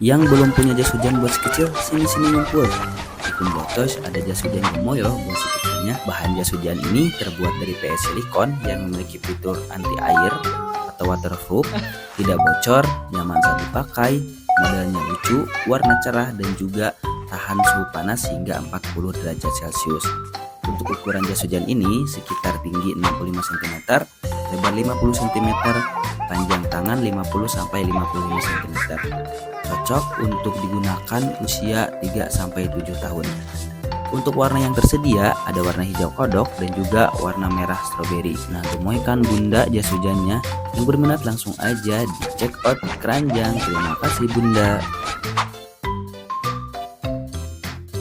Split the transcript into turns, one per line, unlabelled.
Yang belum punya jas hujan buat si kecil, sini-sini ngumpul. Di Kumbotos ada jas hujan gemoy loh buat si kecilnya. Bahan jas hujan ini terbuat dari PS silikon yang memiliki fitur anti air atau waterproof, tidak bocor, nyaman saat dipakai, modelnya lucu, warna cerah dan juga tahan suhu panas hingga 40 derajat Celcius. Untuk ukuran jas hujan ini sekitar tinggi 65 cm, lebar 50 cm, panjang tangan 50 sampai 55 cm. Cocok untuk digunakan usia 3 sampai 7 tahun. Untuk warna yang tersedia ada warna hijau kodok dan juga warna merah stroberi. Nah, gemoy kan Bunda jas hujannya. Yang berminat langsung aja di check out di Keranjang. Terima kasih Bunda.